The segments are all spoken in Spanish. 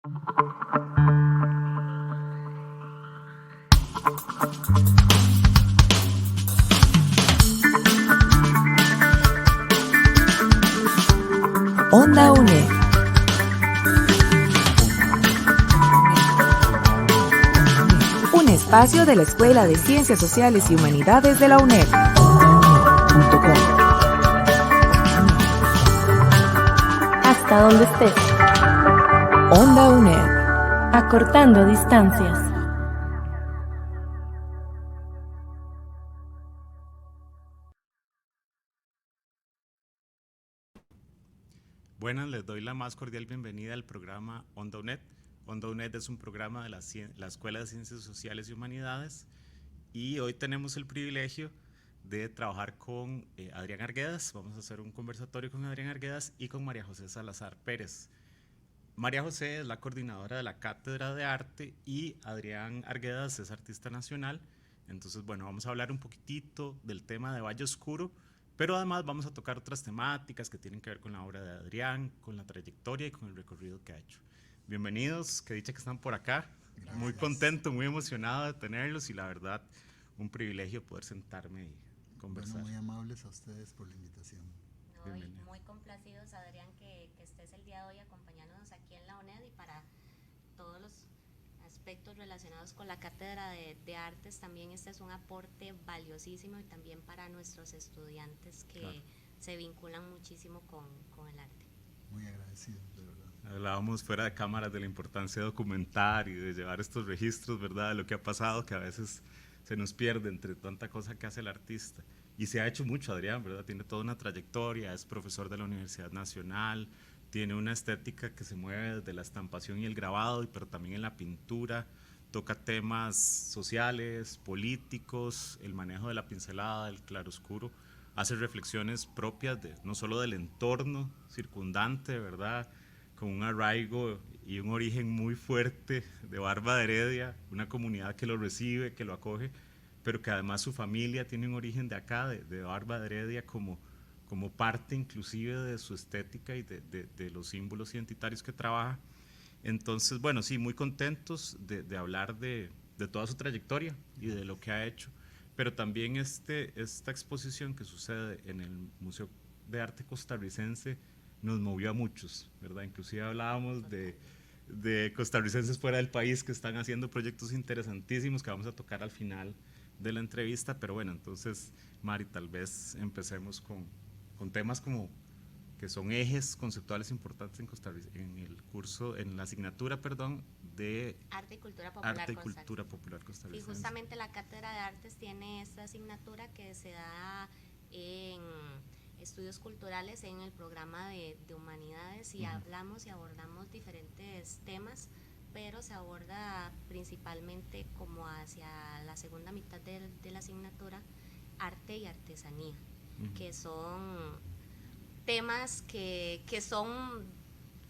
Onda UNED. Un espacio de la Escuela de Ciencias Sociales y Humanidades de la UNED. Hasta donde estés. Onda UNED. Acortando distancias. Buenas, les doy la más cordial bienvenida al programa Onda UNED. Onda UNED es un programa de la Escuela de Ciencias Sociales y Humanidades y hoy tenemos el privilegio de trabajar con Adrián Arguedas. Vamos a hacer un conversatorio con Adrián Arguedas y con María José Salazar Pérez. María José es la coordinadora de la Cátedra de Arte y Adrián Arguedas es artista nacional. Entonces, bueno, vamos a hablar un poquitito del tema de Valle Oscuro, pero además vamos a tocar otras temáticas que tienen que ver con la obra de Adrián, con la trayectoria y con el recorrido que ha hecho. Bienvenidos, qué dicha que están por acá. Gracias. Muy contento, muy emocionado de tenerlos y la verdad, un privilegio poder sentarme y conversar. Bueno, muy amables a ustedes por la invitación. No, y muy complacidos, Adrián, que estés el día de hoy acompañándonos aquí en la UNED y para todos los aspectos relacionados con la Cátedra de Artes. También este es un aporte valiosísimo y también para nuestros estudiantes que se vinculan muchísimo con el arte. Muy agradecido, de verdad. Hablábamos fuera de cámaras de la importancia de documentar y de llevar estos registros, ¿verdad?, de lo que ha pasado, que a veces se nos pierde entre tanta cosa que hace el artista. Y se ha hecho mucho, Adrián, ¿verdad? Tiene toda una trayectoria, es profesor de la Universidad Nacional, tiene una estética que se mueve desde la estampación y el grabado, pero también en la pintura, toca temas sociales, políticos, el manejo de la pincelada, del claroscuro, hace reflexiones propias no solo del entorno circundante, ¿verdad?, con un arraigo y un origen muy fuerte de Barba de Heredia, una comunidad que lo recibe, que lo acoge, pero que además su familia tiene un origen de acá, de Barba de Heredia, como parte inclusive de su estética y de los símbolos identitarios que trabaja. Entonces, bueno, sí, muy contentos de hablar de toda su trayectoria y de lo que ha hecho, pero también esta exposición que sucede en el Museo de Arte Costarricense nos movió a muchos, ¿verdad? Inclusive hablábamos de costarricenses fuera del país que están haciendo proyectos interesantísimos que vamos a tocar al final de la entrevista, pero bueno, entonces, Mari, tal vez empecemos con temas como que son ejes conceptuales importantes en Costa Rica, en el curso, en la asignatura, perdón, de Arte y Cultura Popular, Costarricense. Y justamente la Cátedra de Artes tiene esta asignatura que se da en estudios culturales en el programa de Humanidades y hablamos y abordamos diferentes temas, pero se aborda principalmente como hacia la segunda mitad de la asignatura, arte y artesanía, que son temas que son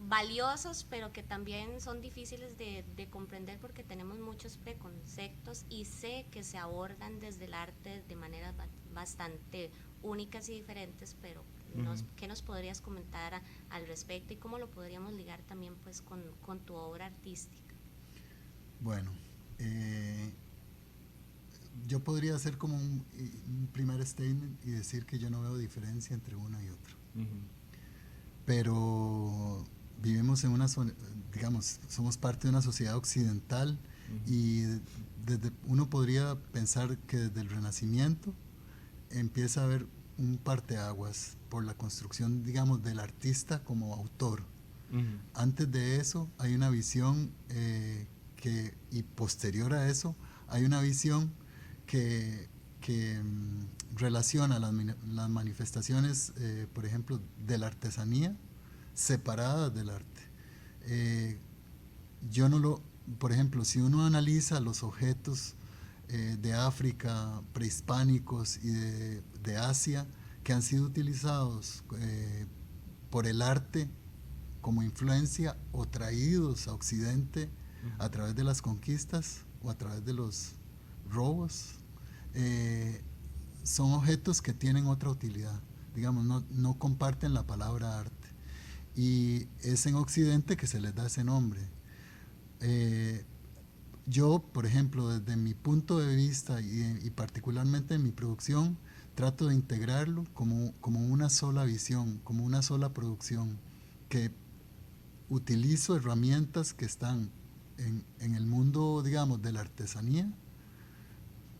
valiosos, pero que también son difíciles de comprender porque tenemos muchos preconceptos y sé que se abordan desde el arte de maneras bastante únicas y diferentes, pero ¿qué nos podrías comentar al respecto y cómo lo podríamos ligar también pues con tu obra artística? Bueno, yo podría hacer como un primer statement y decir que yo no veo diferencia entre uno y otro. Pero vivimos en una, digamos, somos parte de una sociedad occidental y uno podría pensar que desde el Renacimiento empieza a haber un parteaguas por la construcción, digamos, del artista como autor. Antes de eso hay una visión y posterior a eso hay una visión que relaciona las manifestaciones, por ejemplo, de la artesanía separadas del arte. Por ejemplo, si uno analiza los objetos de África, prehispánicos y de Asia, que han sido utilizados por el arte como influencia o traídos a Occidente a través de las conquistas o a través de los robos, son objetos que tienen otra utilidad, digamos, no comparten la palabra arte, y es en Occidente que se les da ese nombre. Yo, por ejemplo, desde mi punto de vista y particularmente en mi producción, trato de integrarlo como una sola visión, como una sola producción, que utilizo herramientas que están en el mundo, digamos, de la artesanía,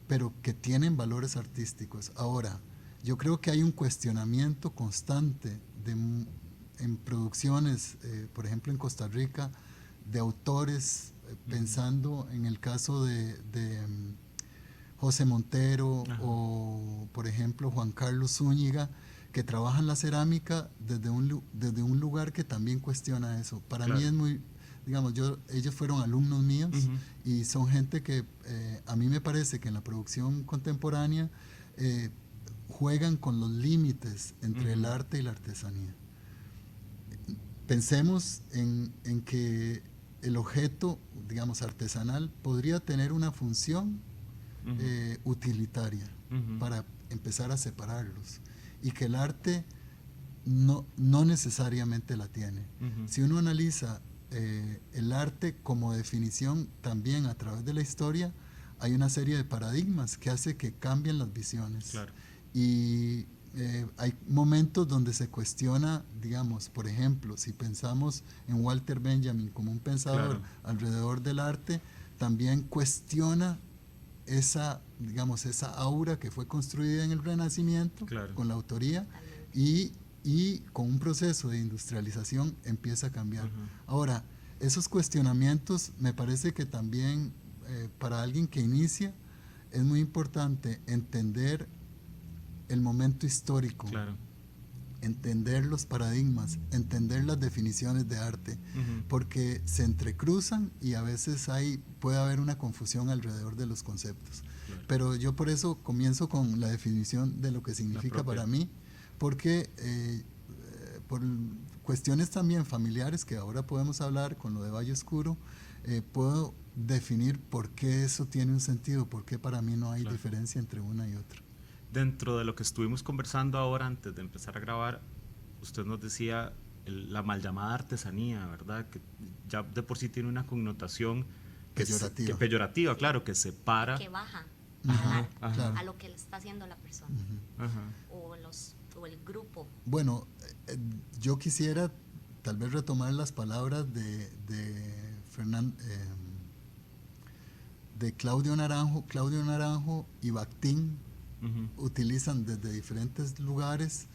pero que tienen valores artísticos. Ahora, yo creo que hay un cuestionamiento constante en producciones, por ejemplo en Costa Rica, de autores, pensando en el caso de José Montero, ajá, o por ejemplo Juan Carlos Zúñiga, que trabajan la cerámica desde un lugar que también cuestiona eso. Para claro, mí es muy, digamos, ellos fueron alumnos míos, y son gente que a mí me parece que en la producción contemporánea juegan con los límites entre el arte y la artesanía. Pensemos en que el objeto, digamos, artesanal podría tener una función utilitaria para empezar a separarlos, y que el arte no necesariamente la tiene. Si uno analiza el arte como definición, también a través de la historia hay una serie de paradigmas que hace que cambien las visiones. Claro. Y hay momentos donde se cuestiona, digamos, por ejemplo, si pensamos en Walter Benjamin como un pensador, claro, alrededor del arte, también cuestiona esa, digamos, esa aura que fue construida en el Renacimiento, claro, con la autoría, y con un proceso de industrialización empieza a cambiar. Ahora, esos cuestionamientos me parece que también para alguien que inicia es muy importante entender el momento histórico, claro, entender los paradigmas, entender las definiciones de arte, porque se entrecruzan y a veces puede haber una confusión alrededor de los conceptos. Claro. Pero yo por eso comienzo con la definición de lo que significa para mí, porque por cuestiones también familiares que ahora podemos hablar con lo de Valle Oscuro, puedo definir por qué eso tiene un sentido, por qué para mí no hay claro, diferencia entre una y otra. Dentro de lo que estuvimos conversando ahora antes de empezar a grabar, usted nos decía la mal llamada artesanía, ¿verdad? Que ya de por sí tiene una connotación peyorativa, claro, que separa. Que baja a lo que le está haciendo la persona, o el grupo. Bueno, yo quisiera tal vez retomar las palabras de Claudio Naranjo y Bakhtin. Utilizan desde diferentes lugares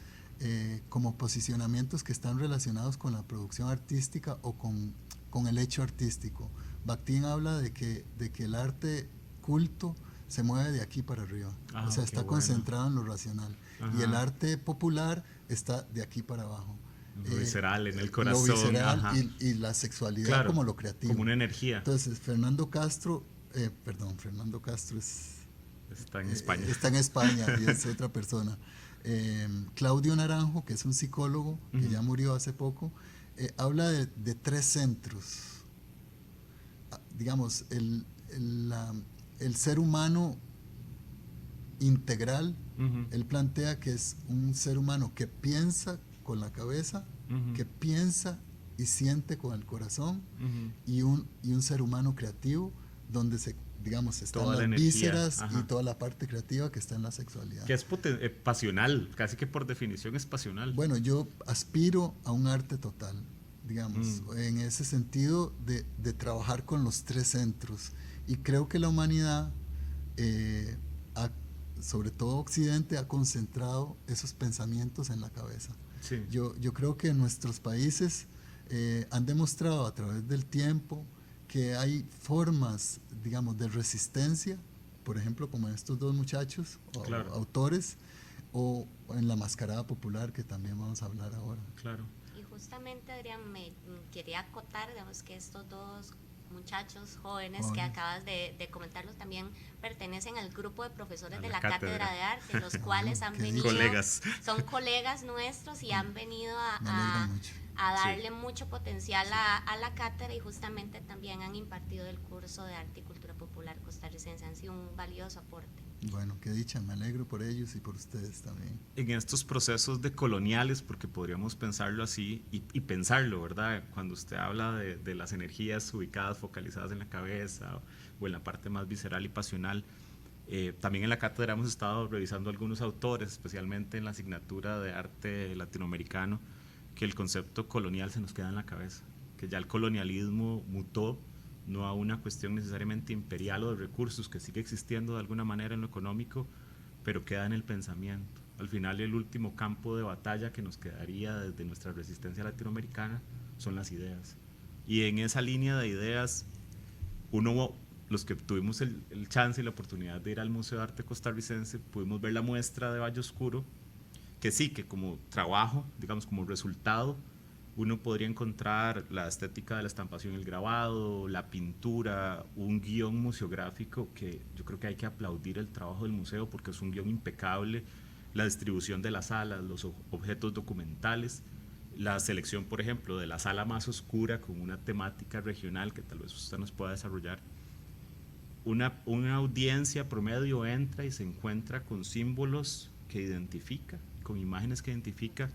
como posicionamientos que están relacionados con la producción artística o con el hecho artístico. Bakhtin habla de que el arte culto se mueve de aquí para arriba, o sea, está concentrado en lo racional, y el arte popular está de aquí para abajo. Lo visceral, en el corazón. Lo visceral y la sexualidad, claro, como lo creativo. Como una energía. Entonces, Fernando Castro está en España y es otra persona. Claudio Naranjo, que es un psicólogo que ya murió hace poco, habla de tres centros. Digamos, el ser humano integral, él plantea que es un ser humano que piensa con la cabeza, que piensa y siente con el corazón, y un ser humano creativo donde están toda las vísceras y toda la parte creativa que está en la sexualidad. Que es pasional, casi que por definición es pasional. Bueno, yo aspiro a un arte total, digamos, en ese sentido de trabajar con los tres centros. Y creo que la humanidad, sobre todo Occidente, ha concentrado esos pensamientos en la cabeza. Sí. Yo creo que nuestros países han demostrado a través del tiempo que hay formas, digamos, de resistencia, por ejemplo, como estos dos muchachos, claro, autores, o en la mascarada popular, que también vamos a hablar ahora. Claro. Y justamente, Adrián, me quería acotar, digamos, que estos dos muchachos jóvenes que acabas de comentarlos también pertenecen al grupo de profesores de la Cátedra de Arte, los cuales han venido, son colegas nuestros y han venido a darle mucho potencial a la cátedra, y justamente también han impartido el curso de Arte y Cultura Popular Costarricense. Han sido un valioso aporte. Bueno, qué dicha, me alegro por ellos y por ustedes también. En estos procesos decoloniales, porque podríamos pensarlo así y pensarlo, ¿verdad? Cuando usted habla de las energías ubicadas, focalizadas en la cabeza o en la parte más visceral y pasional, también en la cátedra hemos estado revisando algunos autores, especialmente en la asignatura de arte latinoamericano, que el concepto colonial se nos queda en la cabeza, que ya el colonialismo mutó no a una cuestión necesariamente imperial o de recursos, que sigue existiendo de alguna manera en lo económico, pero queda en el pensamiento. Al final, el último campo de batalla que nos quedaría desde nuestra resistencia latinoamericana son las ideas. Y en esa línea de ideas, los que tuvimos el chance y la oportunidad de ir al Museo de Arte Costarricense, pudimos ver la muestra de Valle Oscuro, que sí, que como trabajo, digamos como resultado, uno podría encontrar la estética de la estampación y el grabado, la pintura, un guión museográfico que yo creo que hay que aplaudir el trabajo del museo porque es un guión impecable, la distribución de las salas, los objetos documentales, la selección, por ejemplo, de la sala más oscura con una temática regional que tal vez usted nos pueda desarrollar. Una audiencia promedio entra y se encuentra con símbolos que identifica, con imágenes que identifica,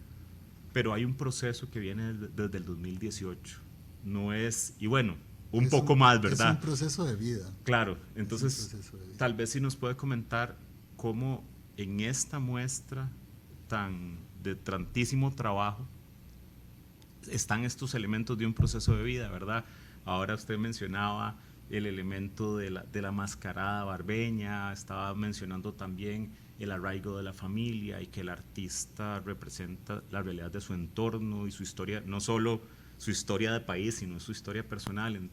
pero hay un proceso que viene desde el 2018. No es, y bueno, un poco más, ¿verdad? Es un proceso de vida. Claro, entonces, tal vez si nos puede comentar cómo en esta muestra de tantísimo trabajo están estos elementos de un proceso de vida, ¿verdad? Ahora usted mencionaba el elemento de la mascarada barbeña, estaba mencionando también el arraigo de la familia y que el artista representa la realidad de su entorno y su historia, no solo su historia de país, sino su historia personal. Entonces,